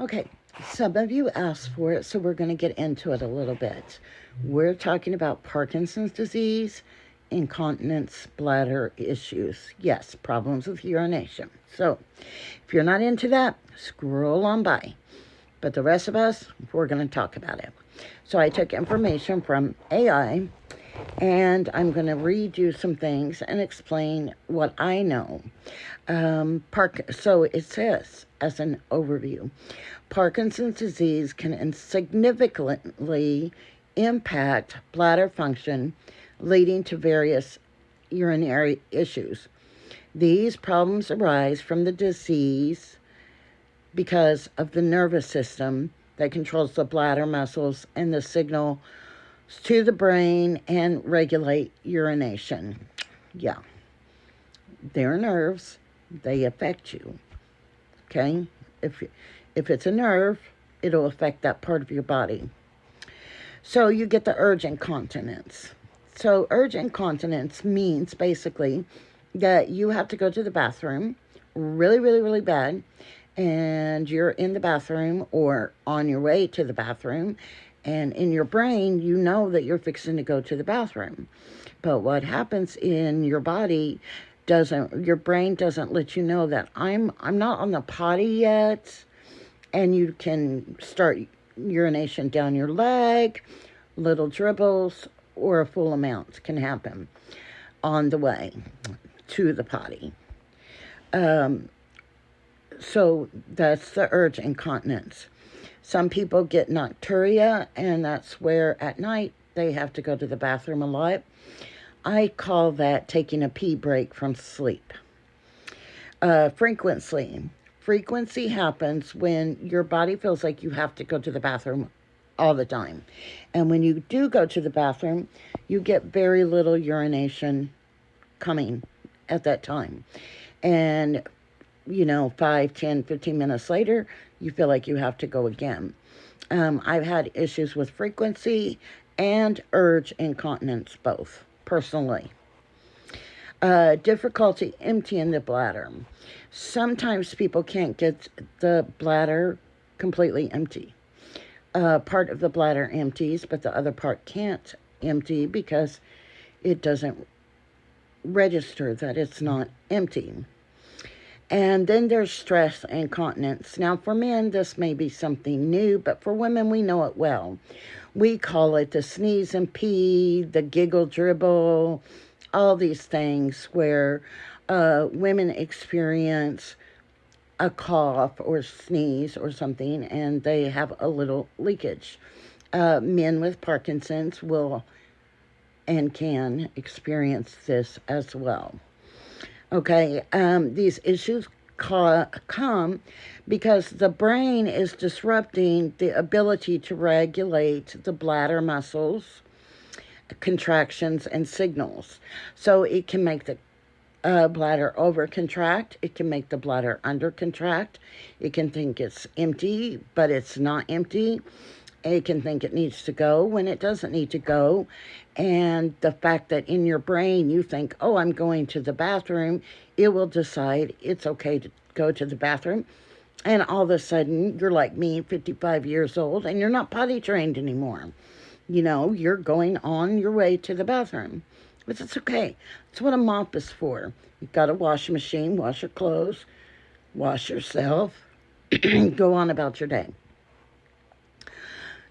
Okay, some of you asked for it, so we're going to get into it a little bit. We're talking about Parkinson's disease, incontinence, bladder issues. Yes, problems with urination. So, if you're not into that, scroll on by. But the rest of us, we're going to talk about it. So, I took information from AI, and I'm going to read you some things and explain what I know. So it says, as an overview, Parkinson's disease can significantly impact bladder function, leading to various urinary issues. These problems arise from the disease because of the nervous system that controls the bladder muscles and the signal to the brain and regulate urination. Yeah, they're nerves. They affect you. Okay? If it's a nerve, it'll affect that part of your body. So you get the urge incontinence. So urge incontinence means basically that you have to go to the bathroom really, really, really bad, and you're in the bathroom or on your way to the bathroom, and in your brain, you know that you're fixing to go to the bathroom. But what happens in your body your brain doesn't let you know that I'm not on the potty yet, and you can start urination down your leg, little dribbles, or a full amount can happen on the way to the potty. So that's the urge incontinence. Some people get nocturia, and that's where at night they have to go to the bathroom a lot. I call that taking a pee break from sleep. Frequency happens when your body feels like you have to go to the bathroom all the time. And when you do go to the bathroom, you get very little urination coming at that time. And, 5, 10, 15 minutes later, you feel like you have to go again. I've had issues with frequency and urge incontinence, both, personally. Difficulty emptying the bladder. Sometimes people can't get the bladder completely empty. Part of the bladder empties, but the other part can't empty because it doesn't register that it's not empty. And then there's stress incontinence. Now, for men, this may be something new, but for women, we know it well. We call it the sneeze and pee, the giggle dribble, all these things where women experience a cough or sneeze or something, and they have a little leakage. Men with Parkinson's will and can experience this as well. Okay, these issues come because the brain is disrupting the ability to regulate the bladder muscles, contractions, and signals. So it can make the bladder over contract. It can make the bladder under contract. It can think it's empty, but it's not empty. It can think it needs to go when it doesn't need to go. And the fact that in your brain you think, oh, I'm going to the bathroom, it will decide it's okay to go to the bathroom. And all of a sudden, you're like me, 55 years old, and you're not potty trained anymore. You're going on your way to the bathroom. But it's okay. That's what a mop is for. You've got a washing machine, wash your clothes, wash yourself, go on about your day.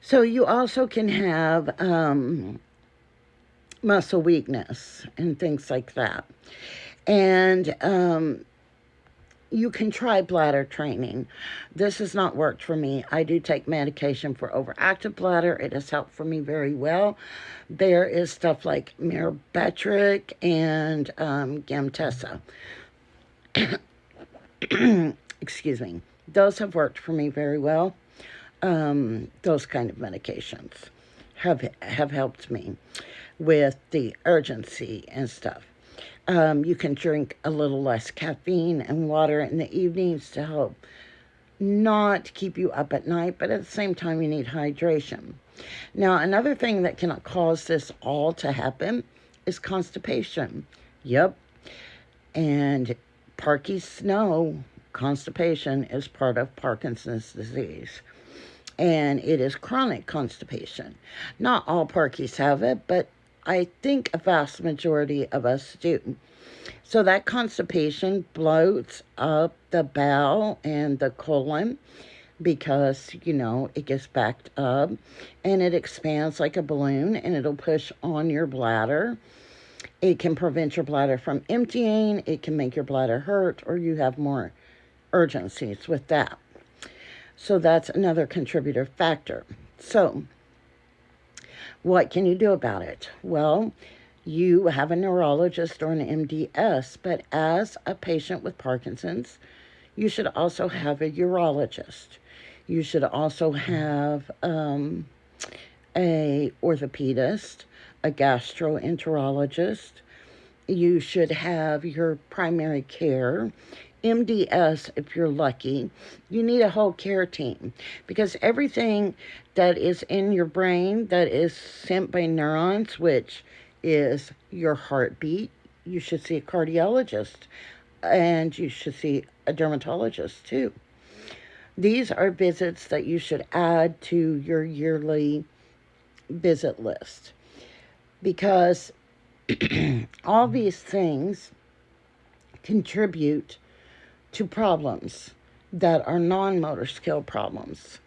So you also can have muscle weakness and things like that. And you can try bladder training. This has not worked for me. I do take medication for overactive bladder. It has helped for me very well. There is stuff like Mirabetric and Gamtesa. Excuse me. Those have worked for me very well. Those kind of medications have helped me with the urgency and stuff. You can drink a little less caffeine and water in the evenings to help not keep you up at night, but at the same time you need hydration. Now, another thing that can cause this all to happen is constipation. Yep. And Parkies know Constipation is part of Parkinson's disease, and it is chronic constipation. Not all Parkies have it, but I think a vast majority of us do. So that constipation bloats up the bowel and the colon because, it gets backed up and it expands like a balloon and it'll push on your bladder. It can prevent your bladder from emptying. It can make your bladder hurt, or you have more urgencies with that. So that's another contributor factor. So what can you do about it? Well, you have a neurologist or an MDS, but as a patient with Parkinson's, you should also have a urologist. You should also have a orthopedist, a gastroenterologist. You should have your primary care. MDS, if you're lucky, you need a whole care team because everything that is in your brain that is sent by neurons, which is your heartbeat, you should see a cardiologist and you should see a dermatologist too. These are visits that you should add to your yearly visit list because all these things contribute to problems that are non-motor skill problems.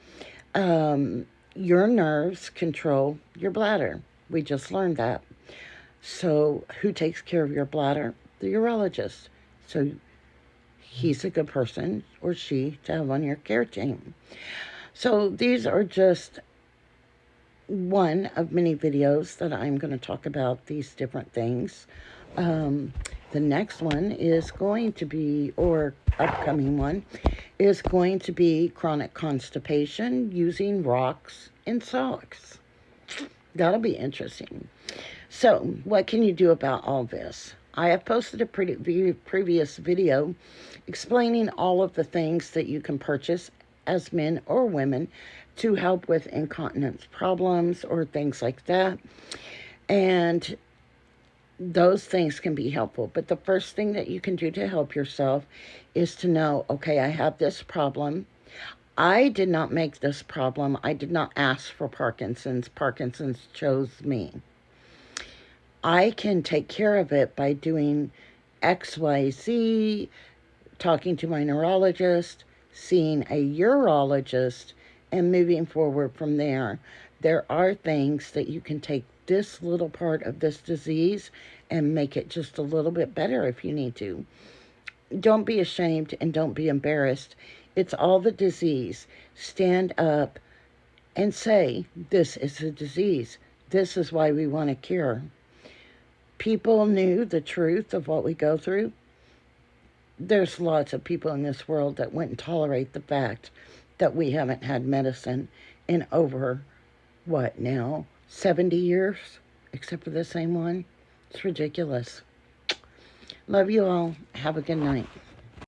Your nerves control your bladder. We just learned that. So who takes care of your bladder? The urologist. So he's a good person, or she, to have on your care team. So these are just one of many videos that I'm going to talk about these different things. The next one is going to be, or upcoming one, is going to be chronic constipation using rocks and socks. That'll be interesting. So, what can you do about all this? I have posted a previous video explaining all of the things that you can purchase as men or women to help with incontinence problems or things like that. And those things can be helpful. But the first thing that you can do to help yourself is to know, okay, I have this problem. I did not make this problem. I did not ask for Parkinson's. Parkinson's chose me. I can take care of it by doing XYZ, talking to my neurologist, seeing a urologist, and moving forward from there. There are things that you can take this little part of this disease and make it just a little bit better if you need to. Don't be ashamed and don't be embarrassed. It's all the disease. Stand up and say, this is a disease. This is why we want a cure. People knew the truth of what we go through. There's lots of people in this world that wouldn't tolerate the fact that we haven't had medicine in over, what now, 70 years, except for the same one. It's ridiculous. Love you all. Have a good night.